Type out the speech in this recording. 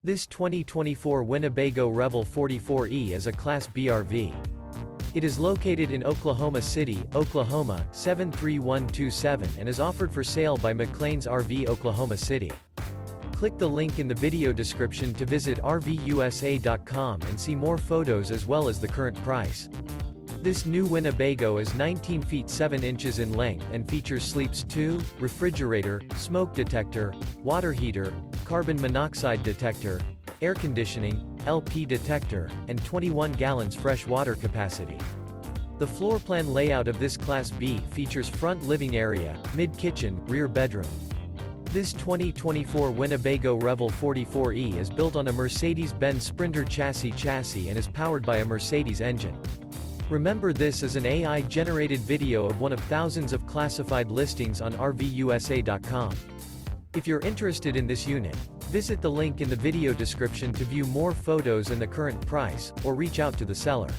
This 2024 Winnebago Revel 44E is a Class B RV. It is located in Oklahoma City, Oklahoma, 73127 and is offered for sale by McClain's RV Oklahoma City. Click the link in the video description to visit RVUSA.com and see more photos as well as the current price. This new Winnebago is 19 feet 7 inches in length and features sleeps 2, refrigerator, smoke detector, water heater, carbon monoxide detector, air conditioning, LP detector, and 21 gallons fresh water capacity. The floor plan layout of this Class B features front living area, mid-kitchen, rear bedroom. This 2024 Winnebago Revel 44E is built on a Mercedes-Benz Sprinter Chassis and is powered by a Mercedes engine. Remember, this is an AI-generated video of one of thousands of classified listings on RVUSA.com. If you're interested in this unit, visit the link in the video description to view more photos and the current price, or reach out to the seller.